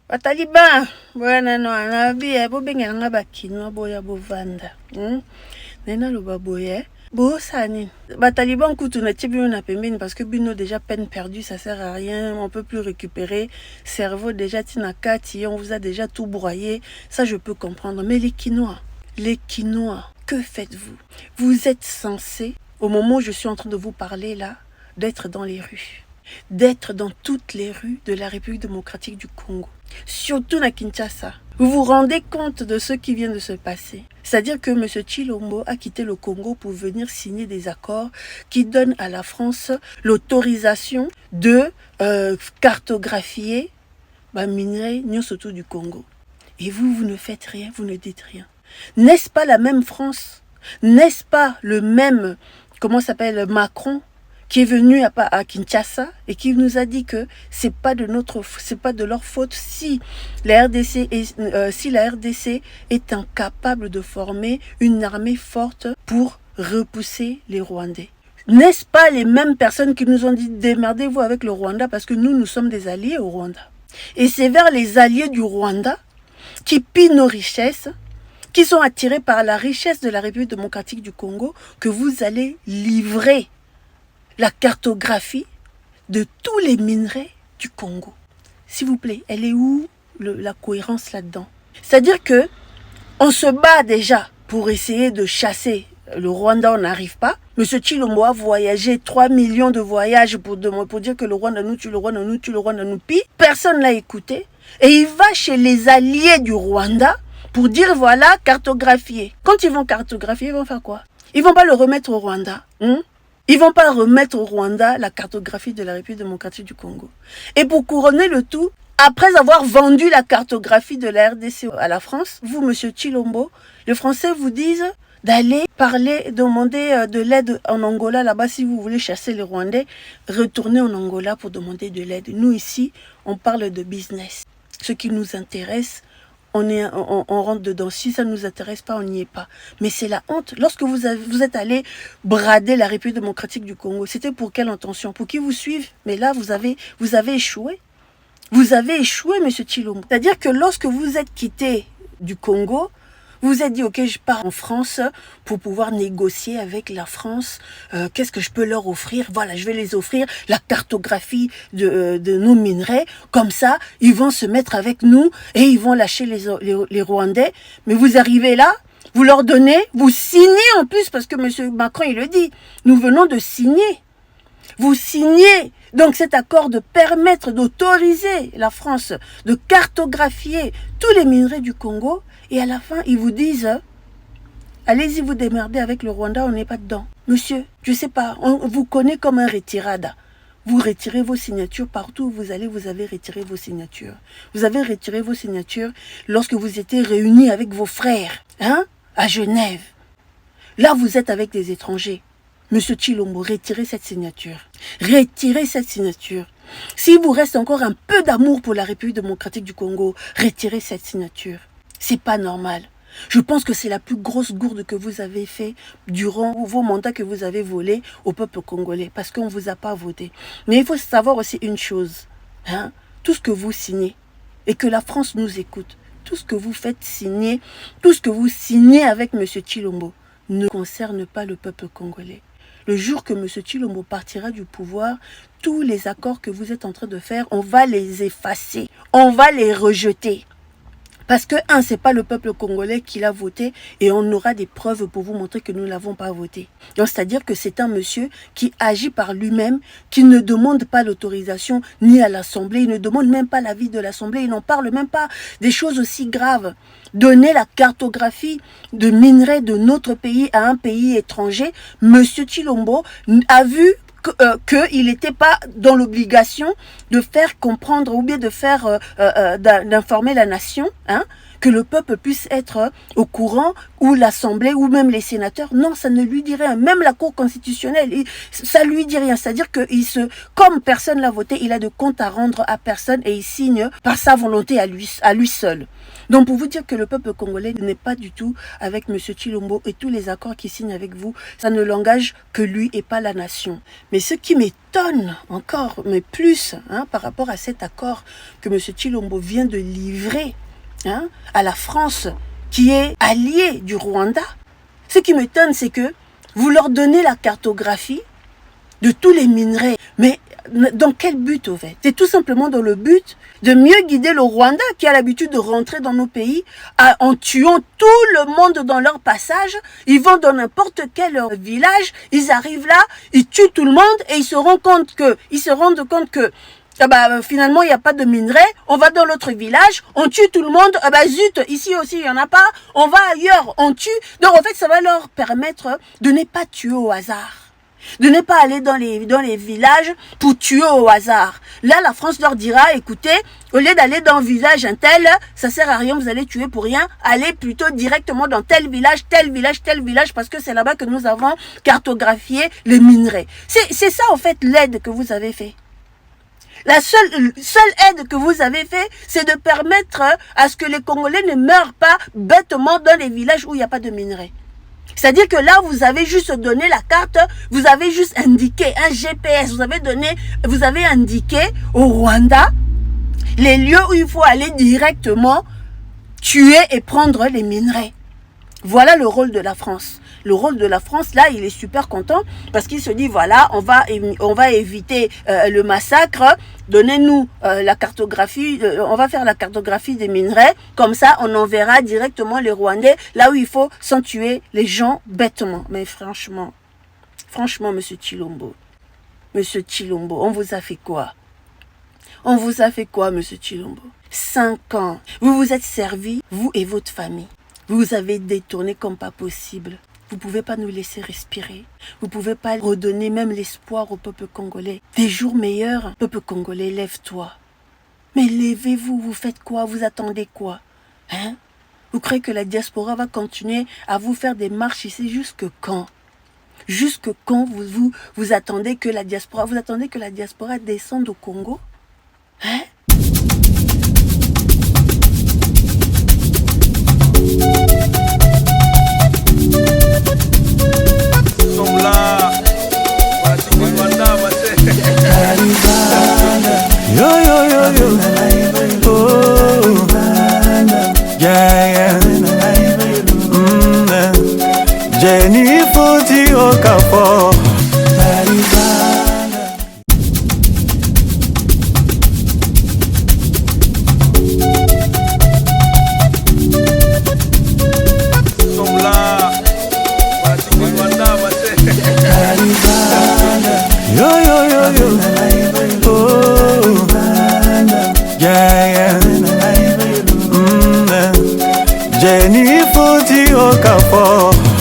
Bataliban, bwana no anabi bo benga nga bakinwa boya bovanda. Nena lo baboye. Bo sani. Bataliban kutu na tibino na pembeni parce que bino déjà peine perdue, ça sert à rien, on peut plus récupérer. Cerveau déjà tina kati, on vous a déjà tout broyé. Ça je peux comprendre, mais les Quinois, que faites-vous? Vous êtes censés, au moment où je suis en train de vous parler là, d'être dans les rues. D'être dans toutes les rues de la République démocratique du Congo. Surtout à Kinshasa. Vous vous rendez compte de ce qui vient de se passer. C'est-à-dire que M. Tshilombo a quitté le Congo pour venir signer des accords qui donnent à la France l'autorisation de cartographier minerai surtout du Congo. Et vous ne faites rien, vous ne dites rien. N'est-ce pas la même France? N'est-ce pas le même, comment s'appelle, Macron, qui est venu à Kinshasa et qui nous a dit que c'est pas de leur faute si la RDC est incapable de former une armée forte pour repousser les Rwandais. N'est-ce pas les mêmes personnes qui nous ont dit démerdez-vous avec le Rwanda parce que nous sommes des alliés au Rwanda. Et c'est vers les alliés du Rwanda qui pillent nos richesses, qui sont attirés par la richesse de la République démocratique du Congo que vous allez livrer la cartographie de tous les minerais du Congo. S'il vous plaît, elle est où la cohérence là-dedans? C'est-à-dire que on se bat déjà pour essayer de chasser le Rwanda, on n'arrive pas. Monsieur Tshilombo a voyagé 3 millions de voyages pour dire que le Rwanda nous tue, le Rwanda nous tue, le Rwanda nous pille. Personne ne l'a écouté. Et il va chez les alliés du Rwanda pour dire voilà, cartographier. Quand ils vont cartographier, ils vont faire quoi? Ils vont pas le remettre au Rwanda. Ils vont pas remettre au Rwanda la cartographie de la République démocratique du Congo. Et pour couronner le tout, après avoir vendu la cartographie de la RDC à la France, vous, monsieur Tshilombo, les Français vous disent d'aller parler, demander de l'aide en Angola. Là-bas, si vous voulez chasser les Rwandais, retournez en Angola pour demander de l'aide. Nous, ici, on parle de business. Ce qui nous intéresse, on rentre dedans. Si ça ne nous intéresse pas, on n'y est pas. Mais c'est la honte. Lorsque vous êtes allé brader la République démocratique du Congo, c'était pour quelle intention? Pour qu'ils vous suivent? Mais là, vous avez échoué. Vous avez échoué, monsieur Tshilombo. C'est-à-dire que lorsque vous êtes quitté du Congo, vous vous êtes dit, ok, je pars en France pour pouvoir négocier avec la France. Qu'est-ce que je peux leur offrir? Voilà, je vais les offrir la cartographie de nos minerais. Comme ça, ils vont se mettre avec nous et ils vont lâcher les Rwandais. Mais vous arrivez là, vous leur donnez, vous signez en plus, parce que M. Macron, il le dit, nous venons de signer. Vous signez donc cet accord de permettre, d'autoriser la France de cartographier tous les minerais du Congo. Et à la fin, ils vous disent, allez-y vous démerder avec le Rwanda, on n'est pas dedans. Monsieur, je ne sais pas, on vous connaît comme un retirada. Vous retirez vos signatures partout où vous allez, vous avez retiré vos signatures. Vous avez retiré vos signatures lorsque vous étiez réunis avec vos frères, à Genève. Là, vous êtes avec des étrangers. Monsieur Tshilombo, retirez cette signature. Retirez cette signature. S'il vous reste encore un peu d'amour pour la République démocratique du Congo, retirez cette signature. C'est pas normal. Je pense que c'est la plus grosse gourde que vous avez fait durant vos mandats que vous avez volés au peuple congolais, parce qu'on ne vous a pas voté. Mais il faut savoir aussi une chose, tout ce que vous signez, et que la France nous écoute, tout ce que vous faites signer, tout ce que vous signez avec M. Tshilombo ne concerne pas le peuple congolais. Le jour que M. Tshilombo partira du pouvoir, tous les accords que vous êtes en train de faire, on va les effacer, on va les rejeter. Parce que, c'est pas le peuple congolais qui l'a voté et on aura des preuves pour vous montrer que nous ne l'avons pas voté. Donc, c'est-à-dire que c'est un monsieur qui agit par lui-même, qui ne demande pas l'autorisation ni à l'Assemblée, il ne demande même pas l'avis de l'Assemblée, il n'en parle même pas des choses aussi graves. Donner la cartographie de minerais de notre pays à un pays étranger, monsieur Tshilombo a vu qu'il n'était pas dans l'obligation de faire comprendre ou bien de faire d'informer la nation, que le peuple puisse être au courant, ou l'Assemblée, ou même les sénateurs. Non, ça ne lui dit rien. Même la Cour constitutionnelle, ça lui dit rien. C'est-à-dire que comme personne l'a voté, il a de compte à rendre à personne et il signe par sa volonté à lui seul. Donc pour vous dire que le peuple congolais n'est pas du tout avec M. Tshilombo et tous les accords qu'il signe avec vous, ça ne l'engage que lui et pas la nation. Mais ce qui m'étonne encore, mais plus, par rapport à cet accord que M. Tshilombo vient de livrer à la France, qui est alliée du Rwanda, ce qui m'étonne, c'est que vous leur donnez la cartographie de tous les minerais. Mais dans quel but, au fait? C'est tout simplement dans le but de mieux guider le Rwanda, qui a l'habitude de rentrer dans nos pays en tuant tout le monde dans leur passage. Ils vont dans n'importe quel village, ils arrivent là, ils tuent tout le monde et ils se rendent compte que finalement, il n'y a pas de minerais. On va dans l'autre village, on tue tout le monde. Zut, ici aussi, il n'y en a pas. On va ailleurs, on tue. Donc, en fait, ça va leur permettre de ne pas tuer au hasard. De ne pas aller dans les villages pour tuer au hasard. Là, la France leur dira, écoutez, au lieu d'aller dans un village un tel, ça sert à rien, vous allez tuer pour rien. Allez plutôt directement dans tel village, parce que c'est là-bas que nous avons cartographié les minerais. C'est ça, en fait, l'aide que vous avez fait. La seule aide que vous avez fait, c'est de permettre à ce que les Congolais ne meurent pas bêtement dans les villages où il n'y a pas de minerais. C'est-à-dire que là, vous avez juste donné la carte, vous avez juste indiqué un GPS, vous avez indiqué au Rwanda les lieux où il faut aller directement tuer et prendre les minerais. Voilà le rôle de la France. Le rôle de la France, là, il est super content parce qu'il se dit, voilà, on va éviter le massacre. Donnez-nous la cartographie, on va faire la cartographie des minerais. Comme ça, on enverra directement les Rwandais là où il faut, sans tuer les gens bêtement. Mais franchement, Monsieur Tshilombo, on vous a fait quoi? On vous a fait quoi, Monsieur Tshilombo? 5 ans. Vous vous êtes servi, vous et votre famille. Vous avez détourné comme pas possible. Vous ne pouvez pas nous laisser respirer. Vous ne pouvez pas redonner même l'espoir au peuple congolais. Des jours meilleurs, peuple congolais, lève-toi. Mais levez-vous, vous faites quoi? Vous attendez quoi? Vous croyez que la diaspora va continuer à vous faire des marches ici jusque quand? Jusque quand vous attendez que la diaspora, descende au Congo? Jenny Foti Okafor Jenny Foti Okafor